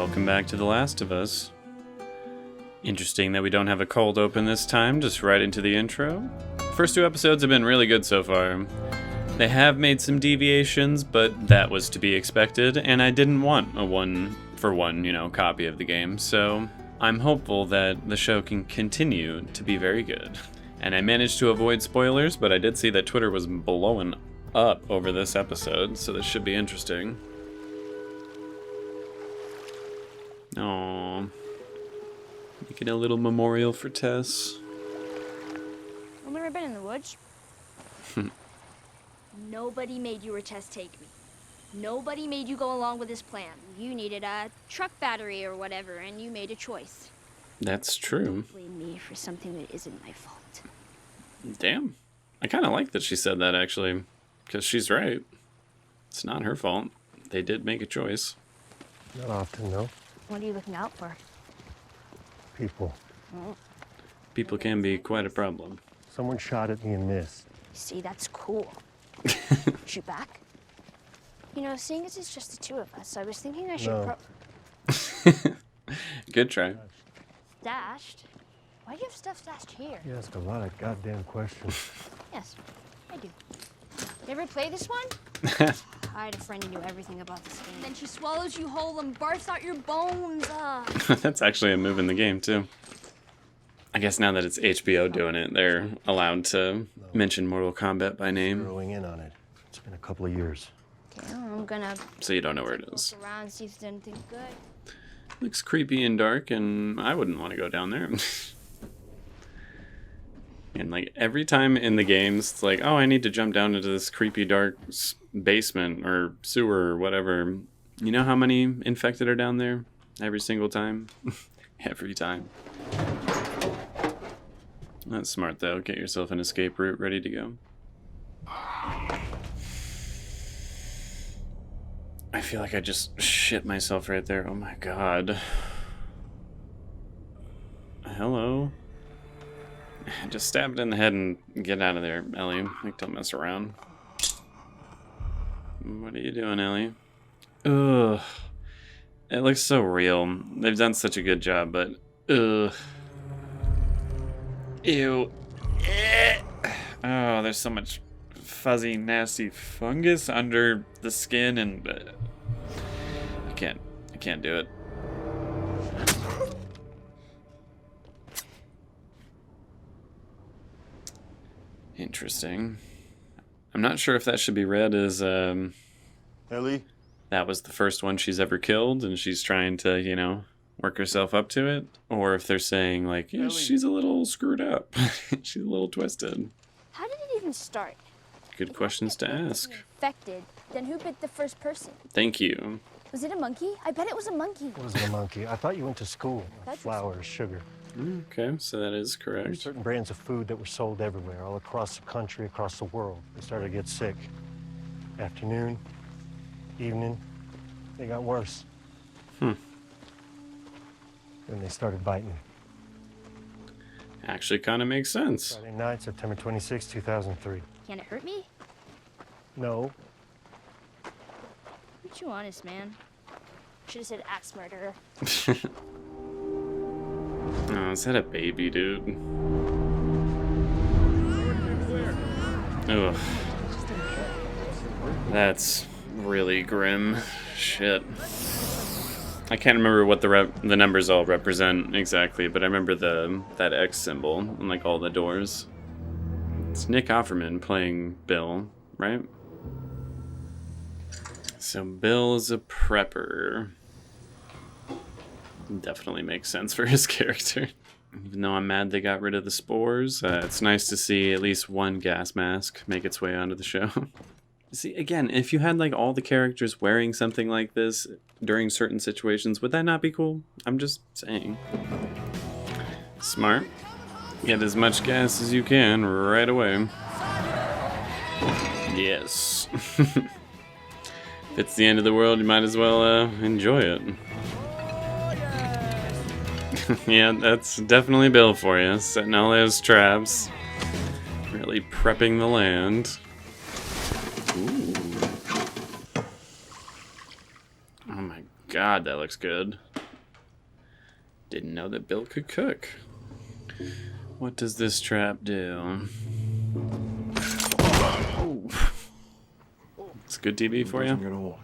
Welcome back to The Last of Us. Interesting that we don't have a cold open this time, just right into the intro. First two episodes have been really good so far. They have made some deviations, but that was to be expected, and I didn't want a one-for-one, copy of the game, so I'm hopeful that the show can continue to be very good. And I managed to avoid spoilers, but I did see that Twitter was blowing up over this episode, so this should be interesting. Aww. Making a little memorial for Tess. I've never been in the woods. Nobody made you or Tess take me. Nobody made you go along with this plan. You needed a truck battery or whatever, and you made a choice. That's true. Don't blame me for something that isn't my fault. Damn. I kind of like that she said that, actually. Because she's right. It's not her fault. They did make a choice. Not often, no. What are you looking out for? People. People can be quite a problem. Someone shot at me and missed. See, that's cool. Shoot back? Seeing as it's just the two of us, I was thinking I should Good try. Stashed? Why do you have stuff stashed here? You ask a lot of goddamn questions. Yes, I do. You ever play this one? I had a friend who knew everything about this game. Then she swallows you whole and barfs out your bones. That's actually a move in the game, too. I guess now that it's HBO doing it, they're allowed to mention Mortal Kombat by name. Throwing in on it. It's been a couple of years. Okay, I'm gonna... So you don't know where it is. Look around, see if there's anything good. Looks creepy and dark, and I wouldn't want to go down there. And every time in the games, it's like, oh, I need to jump down into this creepy dark basement or sewer or whatever. You know how many infected are down there? Every single time? Every time. That's smart, though. Get yourself an escape route ready to go. I feel like I just shit myself right there. Oh my god. Hello? Just stab it in the head and get out of there, Ellie. Don't mess around. What are you doing, Ellie? Ugh. It looks so real. They've done such a good job, but... Ugh. Ew. Oh, there's so much fuzzy, nasty fungus under the skin, and... I can't do it. Interesting. I'm not sure if that should be read as, Ellie? that was the first one she's ever killed, and she's trying to, work herself up to it. Or if they're saying, yeah, she's a little screwed up. She's a little twisted. How did it even start? Good questions to ask. Infected, then who bit the first person? Thank you. Was it a monkey? I bet it was a monkey. It wasn't a monkey. I thought you went to school. Flour, sugar. Okay, so that is There's correct. certain brands of food that were sold everywhere, all across the country, across the world. They started to get sick. Afternoon, evening, they got worse. Then they started biting. Actually kind of makes sense. Friday night, September 26, 2003. Can it hurt me? No. You're too honest, man. Should have said axe murderer. Oh, is that a baby, dude? Ugh. That's really grim. Shit. I can't remember what the numbers all represent exactly, but I remember that X symbol on all the doors. It's Nick Offerman playing Bill, right? So Bill is a prepper. Definitely makes sense for his character. Even though I'm mad they got rid of the spores, it's nice to see at least one gas mask make its way onto the show. See, again, if you had all the characters wearing something like this during certain situations, would that not be cool? I'm just saying. Smart. Get as much gas as you can right away. Yes. If it's the end of the world, you might as well enjoy it. Yeah, that's definitely Bill for you, setting all those traps. Really prepping the land. Ooh. Oh my god, that looks good. Didn't know that Bill could cook. What does this trap do? Oh. It's good TV for you?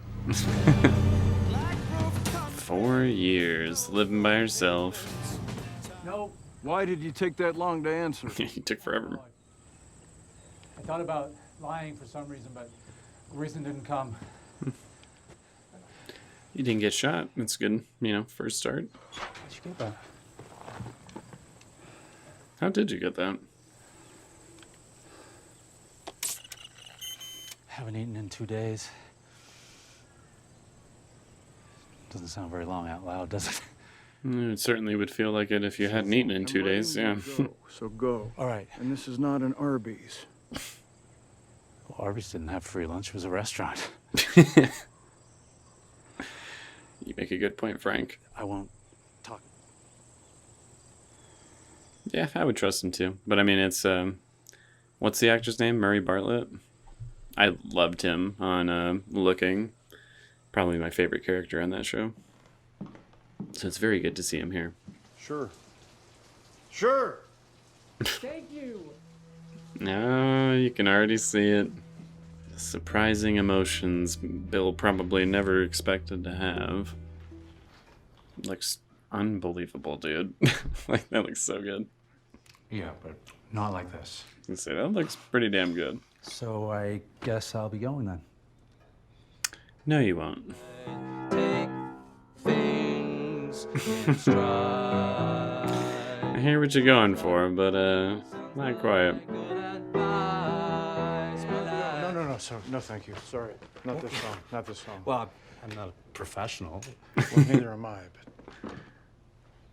4 years, living by herself. No. Why did you take that long to answer? He took forever. I thought about lying for some reason, but the reason didn't come. You didn't get shot. That's good, first start. How'd you get that? How did you get that? Haven't eaten in 2 days. Doesn't sound very long out loud, does it? It certainly would feel like it if you hadn't eaten in 2 days, yeah. So go. All right. And this is not an Arby's. Well, Arby's didn't have free lunch. It was a restaurant. You make a good point, Frank. I won't talk. Yeah, I would trust him too. But I mean, it's, what's the actor's name? Murray Bartlett? I loved him on Looking. Probably my favorite character on that show. So it's very good to see him here. Sure. Sure! Thank you. No, you can already see it. Surprising emotions Bill probably never expected to have. Looks unbelievable, dude. Like, that looks so good. Yeah, but not like this. I say that looks pretty damn good. So I guess I'll be going then. No, you won't. Take things in stride. I hear what you're going for, but not quite. No, sir. No, thank you. Sorry. Not this song. Not this song. Well, I'm not a professional. Well, neither am I, but...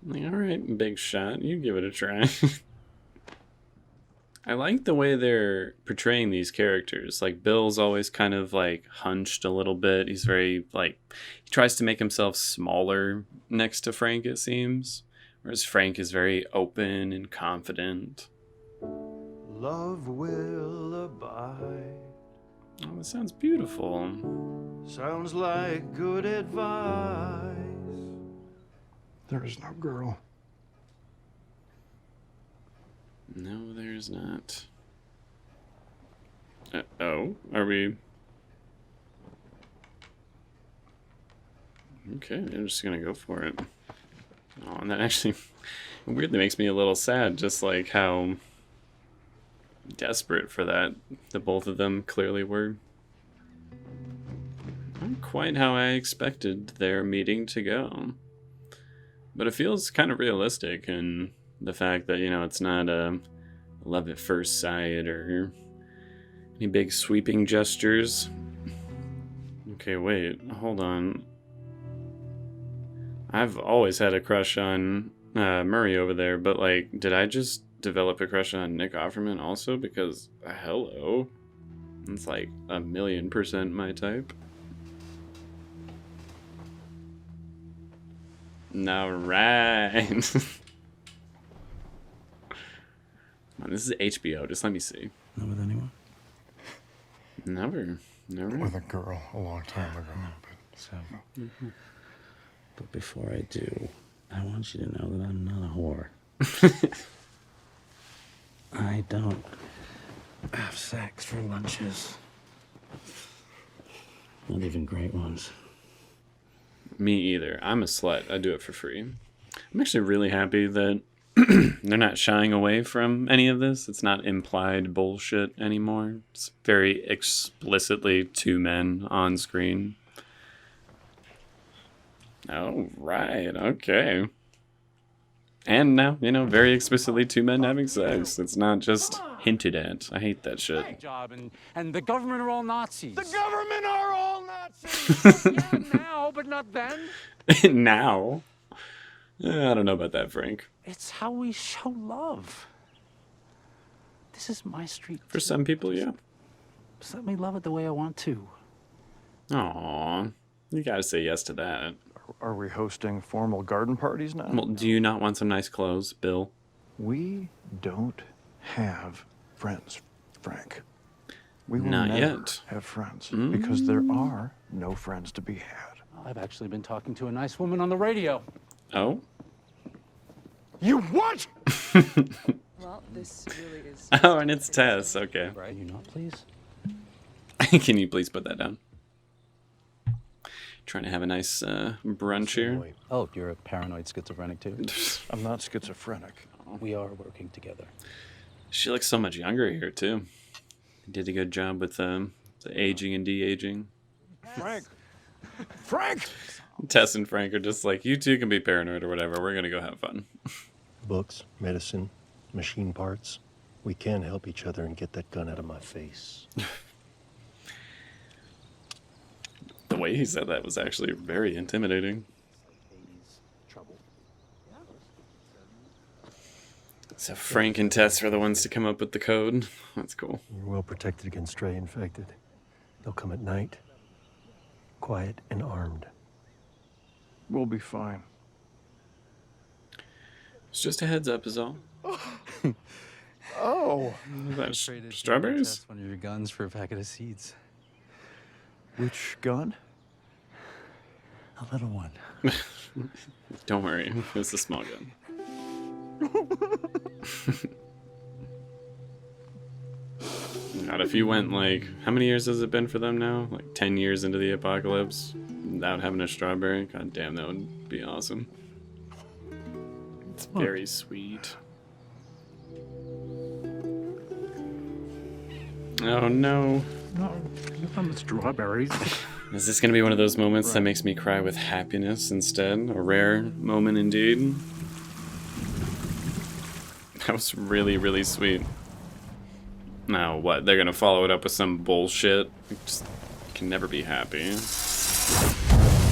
Like, all right, big shot. You give it a try. I like the way they're portraying these characters. Like, Bill's always kind of, like, hunched a little bit. He's very, like, he tries to make himself smaller next to Frank, it seems. Whereas Frank is very open and confident. Love will abide. Oh, that sounds beautiful. Sounds like good advice. There is no girl. No, there's not. Oh, are we... Okay, I'm just gonna go for it. Oh, and that actually weirdly makes me a little sad, just like how desperate for that the both of them clearly were. Not quite how I expected their meeting to go. But it feels kind of realistic in the fact that, it's not a love at first sight or any big sweeping gestures. Okay, wait, hold on. I've always had a crush on Murray over there, but, like, did I just develop a crush on Nick Offerman also? Because, hello. It's like 1,000,000% my type. All right. This is HBO. Just let me see. Not with anyone? Never. With a girl a long time ago. But... So, but before I do, I want you to know that I'm not a whore. I don't have sex for lunches. Not even great ones. Me either. I'm a slut. I do it for free. I'm actually really happy that they're not shying away from any of this. It's not implied bullshit anymore. It's very explicitly two men on screen. Oh, right. Okay. And now, very explicitly two men having sex. It's not just hinted at. I hate that shit. Job and the government are all Nazis. The government are all Nazis! Yeah, now, but not then. Now? I don't know about that, Frank. It's how we show love. This is my street. For some people, yeah. Just let me love it the way I want to. Aw, you gotta say yes to that. Are we hosting formal garden parties now? Well, do you not want some nice clothes, Bill? We don't have friends, Frank. We will Not never yet. have friends because there are no friends to be had. I've actually been talking to a nice woman on the radio. Oh? You what? Well, this really is. Oh, and it's Tess. Okay. Can you not, please? Can you please put that down? Trying to have a nice brunch here. Wait, Oh, you're a paranoid schizophrenic too? I'm not schizophrenic. We are working together. She looks so much younger here too. Did a good job with the aging and de-aging. Frank! Frank! Tess and Frank are just like, you two can be paranoid or whatever. We're gonna go have fun. books, medicine, machine parts. We can help each other and get that gun out of my face. The way he said that was actually very intimidating. So Frank and Tess are the ones to come up with the code. That's cool. You're well protected against stray infected. They'll come at night, quiet and armed. We'll be fine. It's just a heads up is all. Oh! Is that strawberries? One of your guns for a packet of seeds. Which gun? A little one. Don't worry, it's a small gun. God, if you went like, how many years has it been for them now? Like 10 years into the apocalypse without having a strawberry? God damn, that would be awesome. It's very sweet. Oh no. No, I'm the strawberries. Is this gonna be one of those moments that makes me cry with happiness instead? A rare moment indeed. That was really, really sweet. Now what? They're gonna follow it up with some bullshit? I just can never be happy.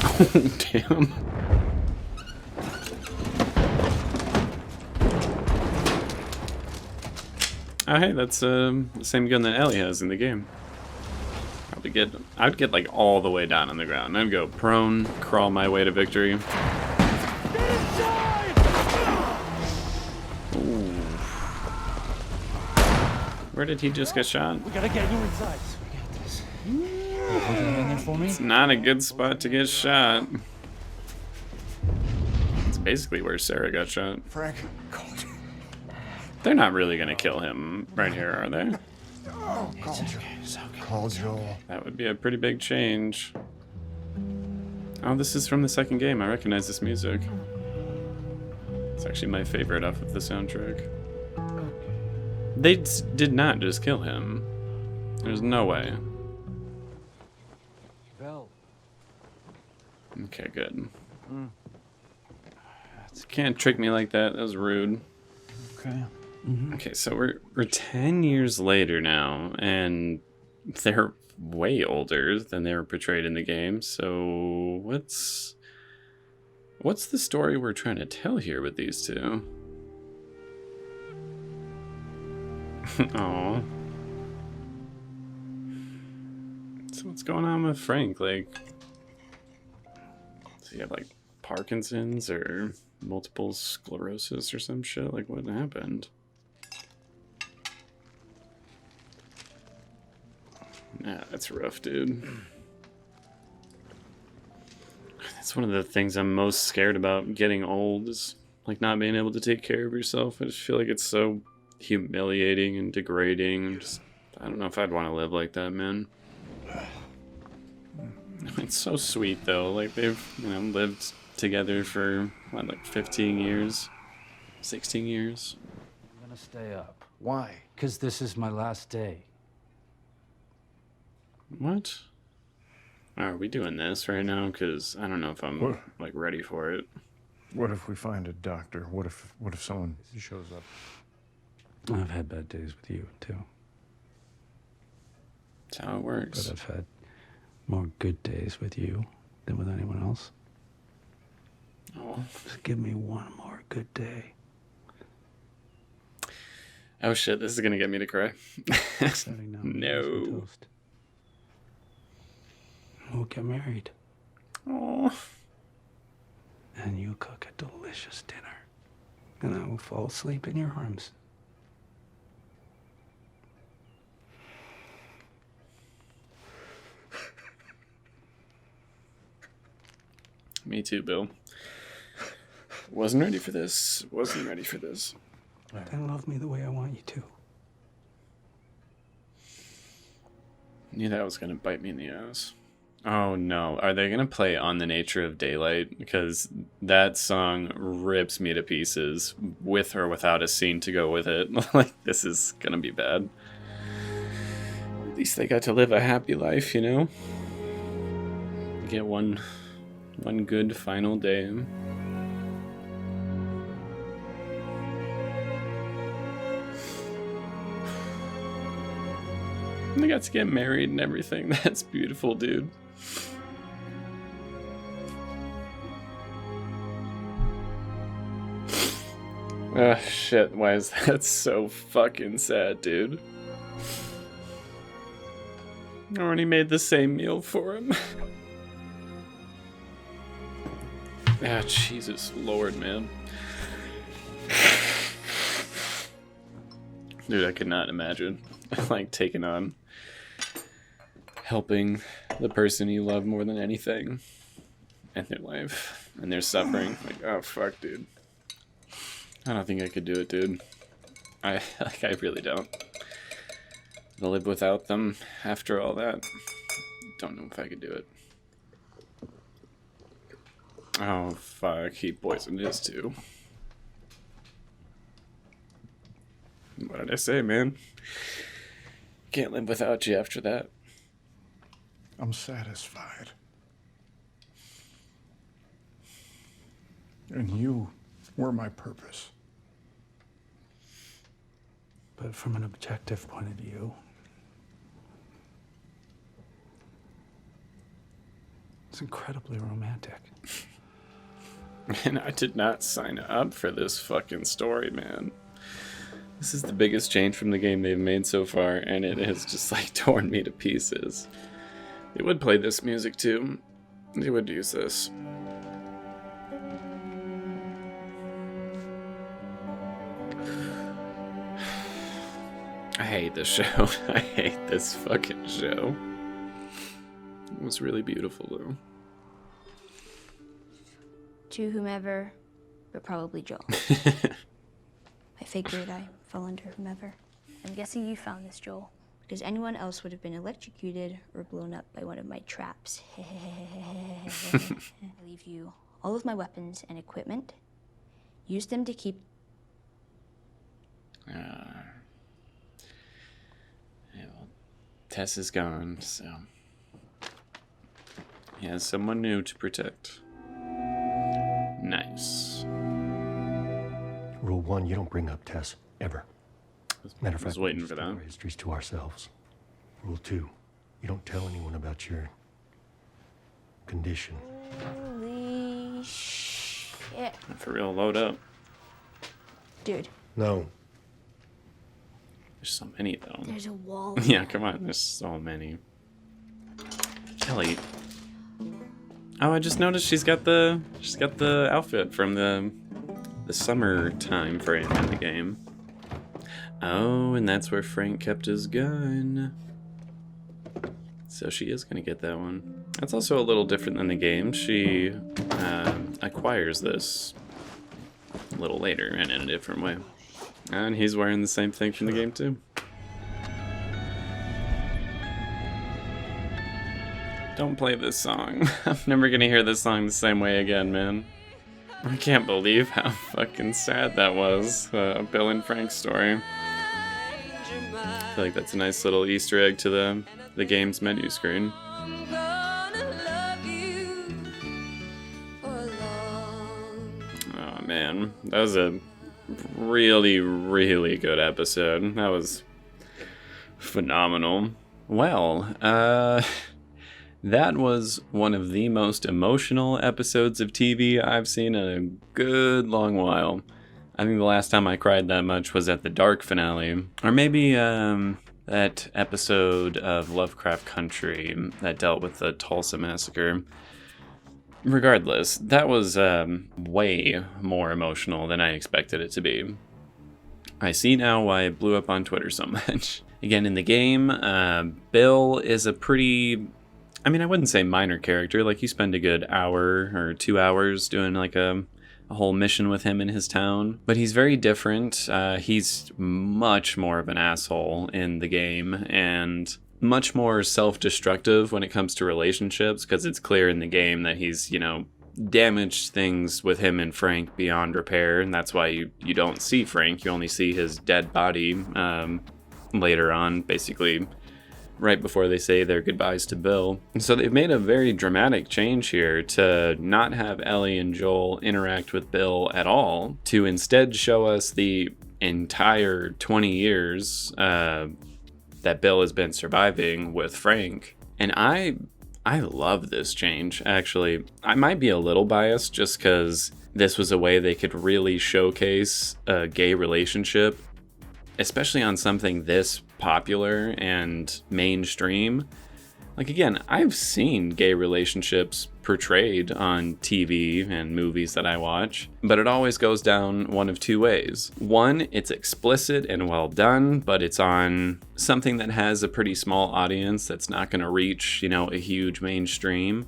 Oh, damn. Oh, hey, that's the same gun that Ellie has in the game. I'd get like all the way down on the ground. I'd go prone, crawl my way to victory. Ooh. Where did he just get shot? We gotta get you inside. We got this. You holding it in there for me? It's not a good spot to get shot. It's basically where Sarah got shot. Frank, called you. They're not really gonna kill him right here, are they? Oh, called you. Called Joel. That would be a pretty big change. Oh, this is from the second game. I recognize this music. It's actually my favorite off of the soundtrack. They did not just kill him. There's no way. Bell. Okay, good. Can't trick me like that. That was rude. Okay. Okay, so we're 10 years later now, and they're way older than they were portrayed in the game. So what's the story we're trying to tell here with these two? Aw. So what's going on with Frank? Like, does he have like Parkinson's or multiple sclerosis or some shit? Like, what happened? Yeah, that's rough, dude. That's one of the things I'm most scared about getting old, is like not being able to take care of yourself. I just feel like it's so humiliating and degrading. And just, I don't know if I'd want to live like that, man. It's so sweet though. Like they've, lived together for what, like 15 years, 16 years. I'm gonna stay up. Why? Because this is my last day. What? Are we doing this right now? Because I don't know if I'm like ready for it. What if we find a doctor? What if someone shows up? I've had bad days with you, too. That's how it works. But I've had more good days with you than with anyone else. Oh. Just give me one more good day. Oh shit, this is gonna get me to cry. Starting now, No. toast. We'll get married. Oh. And you cook a delicious dinner. And I will fall asleep in your arms. Me too, Bill. Wasn't ready for this. Wasn't ready for this. Then love me the way I want you to. Knew that was gonna bite me in the ass. Oh no, are they gonna play On the Nature of Daylight? Because that song rips me to pieces, with or without a scene to go with it. Like, this is gonna be bad. At least they got to live a happy life, you know? Get one good final day. They got to get married and everything. That's beautiful, dude. Ah, shit. Why is that so fucking sad, dude? I already made the same meal for him. Ah, Jesus Lord, man. Dude, I could not imagine, like, taking on helping the person you love more than anything in their life and their suffering. Like, oh, fuck, dude. I don't think I could do it, dude. I really don't. To live without them after all that, don't know if I could do it. Oh, fuck, he poisoned his too. What did I say, man? Can't live without you after that. I'm satisfied. And you were my purpose. But from an objective point of view, it's incredibly romantic. Man, I did not sign up for this fucking story, man. This is the biggest change from the game they've made so far, and it has just, like, torn me to pieces. They would play this music, too. They would use this. I hate this show. I hate this fucking show. It was really beautiful, though. To whomever, but probably Joel. I figured I fell under whomever. I'm guessing you found this, Joel, because anyone else would have been electrocuted or blown up by one of my traps. I leave you all of my weapons and equipment. Use them to keep... Yeah, well, Tess is gone, so he has someone new to protect. Nice. Rule 1, you don't bring up Tess, ever. Matter of I was fact, waiting we for keep that. our histories to ourselves. Rule 2, you don't tell anyone about your condition. Holy shit. For real, load up. Dude, No. There's so many, though. there's a wall. Yeah, come on, there's so many. Kelly. Oh, I just noticed she's got the outfit from the summertime frame in the game. Oh, and that's where Frank kept his gun. So she is gonna get that one. That's also a little different than the game. She acquires this a little later and in a different way. And he's wearing the same thing from the game too. Don't play this song. I'm never gonna hear this song the same way again, man. I can't believe how fucking sad that was. Bill and Frank's story. I feel like that's a nice little Easter egg to the game's menu screen. Oh man, that was a really, really good episode. That was phenomenal. Well, that was one of the most emotional episodes of TV I've seen in a good long while. I think the last time I cried that much was at the Dark finale. Or maybe that episode of Lovecraft Country that dealt with the Tulsa Massacre. Regardless, that was way more emotional than I expected it to be. I see now why it blew up on Twitter so much. Again, in the game, Bill is a pretty... I mean, I wouldn't say minor character. Like, you spend a good hour or 2 hours doing like a whole mission with him in his town. But he's very different. He's much more of an asshole in the game, and much more self-destructive when it comes to relationships, because it's clear in the game that he's, damaged things with him and Frank beyond repair, and that's why you don't see Frank. You only see his dead body later on, basically right before they say their goodbyes to Bill. And so they've made a very dramatic change here to not have Ellie and Joel interact with Bill at all, to instead show us the entire 20 years that Bill has been surviving with Frank. And I love this change, actually. I might be a little biased just because this was a way they could really showcase a gay relationship, especially on something this popular and mainstream. Like, again, I've seen gay relationships portrayed on TV and movies that I watch, but it always goes down one of two ways. One, it's explicit and well done, but it's on something that has a pretty small audience that's not going to reach, a huge mainstream.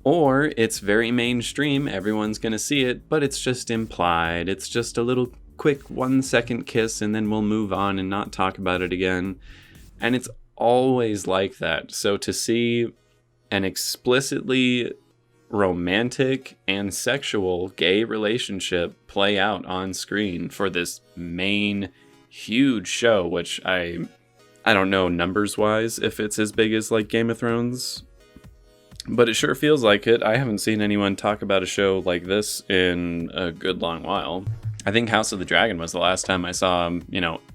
Or it's very mainstream, everyone's going to see it, but it's just implied. It's just a little quick 1-second kiss and then we'll move on and not talk about it again. And it's always like that. So to see an explicitly romantic and sexual gay relationship play out on screen for this main huge show, which I don't know numbers wise if it's as big as like Game of Thrones, but it sure feels like it. I haven't seen anyone talk about a show like this in a good long while. I think House of the Dragon was the last time I saw,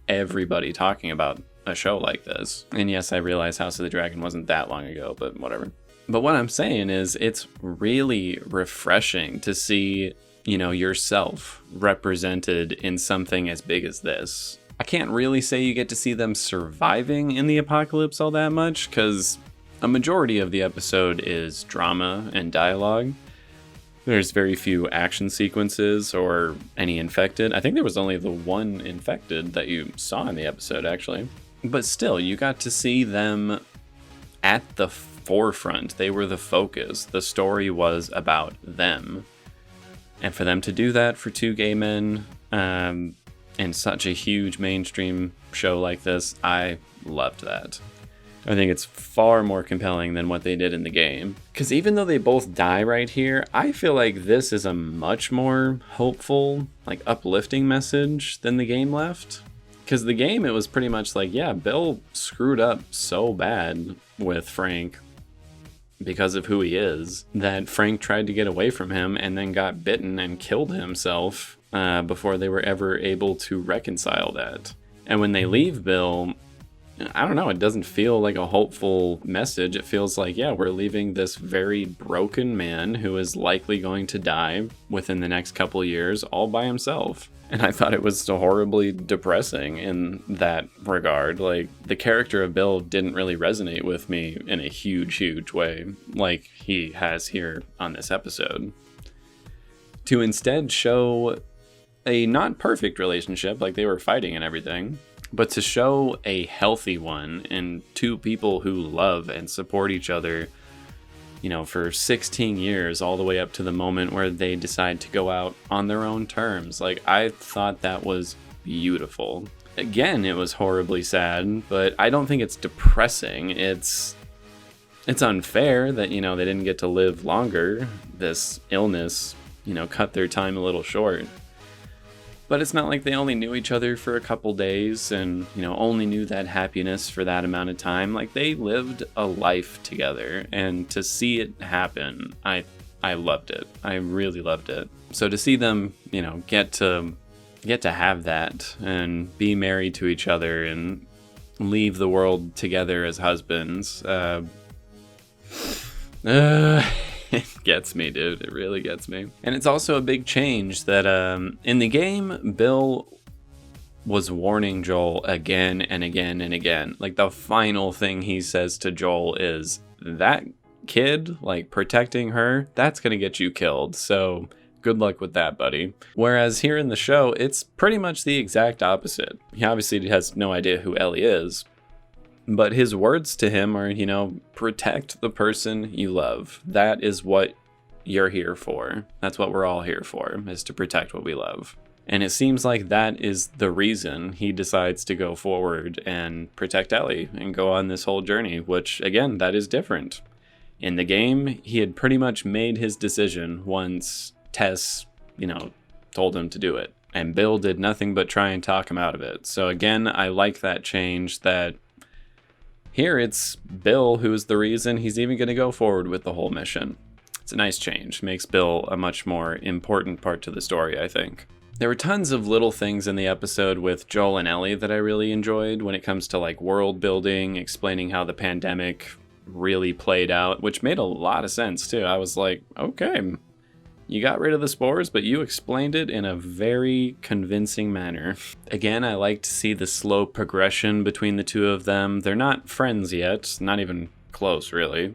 everybody talking about a show like this. And yes, I realize House of the Dragon wasn't that long ago, but whatever. But what I'm saying is it's really refreshing to see, yourself represented in something as big as this. I can't really say you get to see them surviving in the apocalypse all that much, because a majority of the episode is drama and dialogue. There's very few action sequences or any infected. I think there was only the one infected that you saw in the episode, actually. But still, you got to see them at the forefront. They were the focus. The story was about them. And for them to do that for two gay men in such a huge mainstream show like this, I loved that. I think it's far more compelling than what they did in the game. Because even though they both die right here, I feel like this is a much more hopeful, uplifting message than the game left. Because the game, it was pretty much like, yeah, Bill screwed up so bad with Frank because of who he is, that Frank tried to get away from him and then got bitten and killed himself before they were ever able to reconcile that. And when they leave Bill, I don't know, it doesn't feel like a hopeful message. It feels like, yeah, we're leaving this very broken man who is likely going to die within the next couple of years all by himself. And I thought it was so horribly depressing in that regard. Like, the character of Bill didn't really resonate with me in a huge, huge way, like he has here on this episode. To instead show a not perfect relationship, like they were fighting and everything, but to show a healthy one and two people who love and support each other, for 16 years, all the way up to the moment where they decide to go out on their own terms. Like, I thought that was beautiful. Again, it was horribly sad, but I don't think it's depressing. It's unfair that, they didn't get to live longer. This illness, cut their time a little short. But it's not like they only knew each other for a couple days and, only knew that happiness for that amount of time. Like, they lived a life together, and to see it happen, I loved it. I really loved it. So to see them, get to have that and be married to each other and leave the world together as husbands, it gets me, dude. It really gets me. And it's also a big change that in the game, Bill was warning Joel again and again and again. Like, the final thing he says to Joel is, that kid, protecting her, that's gonna get you killed. So good luck with that, buddy. Whereas here in the show, it's pretty much the exact opposite. He obviously has no idea who Ellie is, but his words to him are, protect the person you love. That is what you're here for. That's what we're all here for, is to protect what we love. And it seems like that is the reason he decides to go forward and protect Ellie and go on this whole journey, which, again, that is different. In the game, he had pretty much made his decision once Tess, told him to do it. And Bill did nothing but try and talk him out of it. So again, I like that change, that here it's Bill who's the reason he's even going to go forward with the whole mission. It's a nice change. Makes Bill a much more important part to the story, I think. There were tons of little things in the episode with Joel and Ellie that I really enjoyed when it comes to like world building, explaining how the pandemic really played out, which made a lot of sense too. I was like, okay, you got rid of the spores, but you explained it in a very convincing manner. Again, I like to see the slow progression between the two of them. They're not friends yet, not even close really.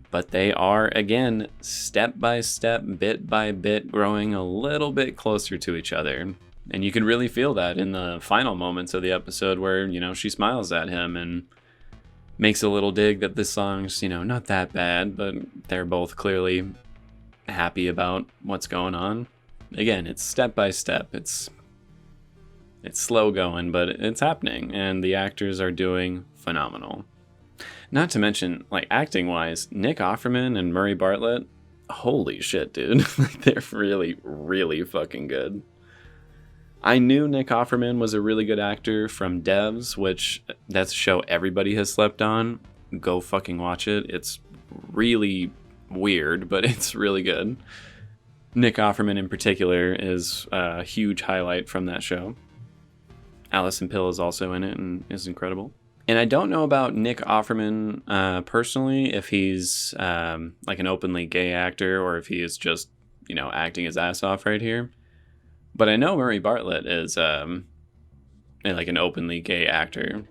But they are, again, step by step, bit by bit, growing a little bit closer to each other. And you can really feel that in the final moments of the episode where, she smiles at him and makes a little dig that this song's, not that bad, but they're both clearly happy about what's going on. Again, it's step by step. It's slow going, but it's happening, and the actors are doing phenomenal. Not to mention, like, acting-wise, Nick Offerman and Murray Bartlett, holy shit, dude. They're really, really fucking good. I knew Nick Offerman was a really good actor from Devs, which that's a show everybody has slept on. Go fucking watch it. It's really weird, but it's really good. Nick Offerman in particular is a huge highlight from that show. Allison Pill is also in it and is incredible. And I don't know about Nick Offerman personally, if he's like an openly gay actor or if he is just, acting his ass off right here. But I know Murray Bartlett is like an openly gay actor.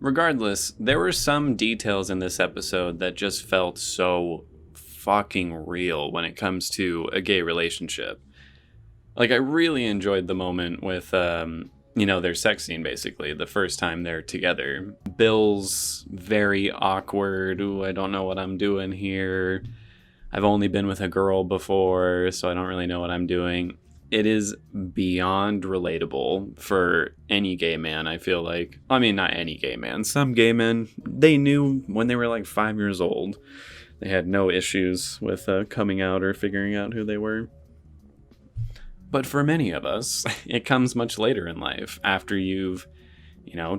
Regardless, there were some details in this episode that just felt so fucking real when it comes to a gay relationship. Like, I really enjoyed the moment with their sex scene, basically, the first time they're together. Bill's very awkward, ooh, I don't know what I'm doing here. I've only been with a girl before, so I don't really know what I'm doing. It is beyond relatable for any gay man, I feel like. I mean, not any gay man. Some gay men, they knew when they were like 5 years old. They had no issues with coming out or figuring out who they were. But for many of us, it comes much later in life, after you've,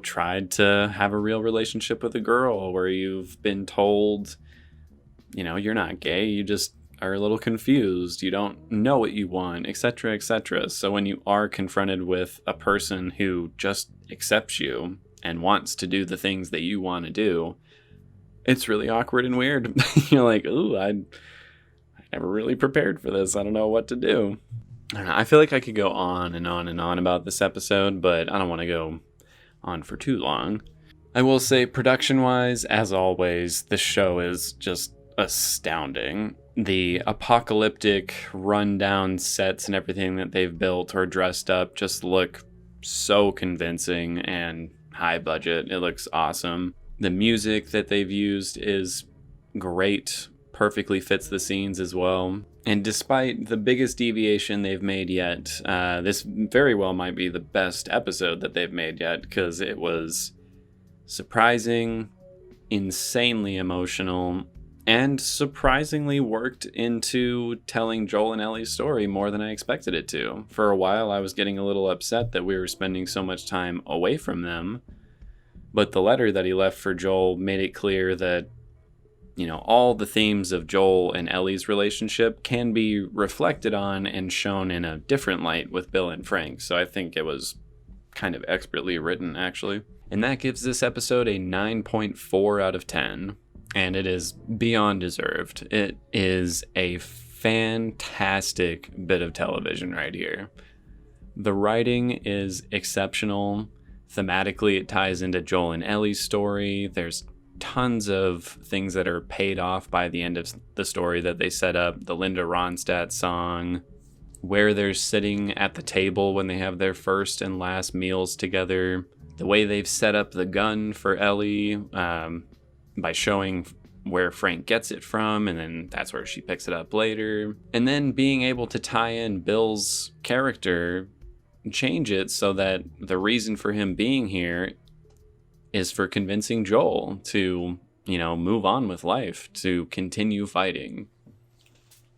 tried to have a real relationship with a girl, where you've been told, you're not gay, you just are a little confused, you don't know what you want, etc., etc. So when you are confronted with a person who just accepts you and wants to do the things that you want to do, it's really awkward and weird. You're like, ooh, I never really prepared for this. I don't know what to do. I don't know, I feel like I could go on and on and on about this episode, but I don't want to go on for too long. I will say, production-wise, as always, the show is just astounding. The apocalyptic, rundown sets and everything that they've built or dressed up just look so convincing and high budget. It looks awesome. The music that they've used is great, perfectly fits the scenes as well. And despite the biggest deviation they've made yet, this very well might be the best episode that they've made yet, because it was surprising, insanely emotional, and surprisingly worked into telling Joel and Ellie's story more than I expected it to. For a while, I was getting a little upset that we were spending so much time away from them, but the letter that he left for Joel made it clear that all the themes of Joel and Ellie's relationship can be reflected on and shown in a different light with Bill and Frank. So I think it was kind of expertly written, actually. And that gives this episode a 9.4 out of 10. And it is beyond deserved. It is a fantastic bit of television right here. The writing is exceptional. Thematically, it ties into Joel and Ellie's story. There's tons of things that are paid off by the end of the story that they set up. The Linda Ronstadt song, where they're sitting at the table when they have their first and last meals together. The way they've set up the gun for Ellie by showing where Frank gets it from, and then that's where she picks it up later. And then being able to tie in Bill's character, change it so that the reason for him being here is for convincing Joel to, move on with life, to continue fighting.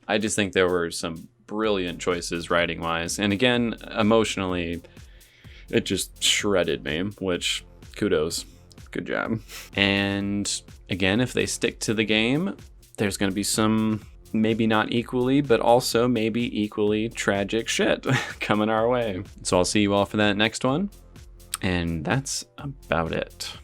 I just think there were some brilliant choices writing-wise. And again, emotionally, it just shredded me, which kudos. Good job. And again, if they stick to the game, there's going to be some maybe not equally, but also maybe equally tragic shit coming our way. So I'll see you all for that next one. And that's about it.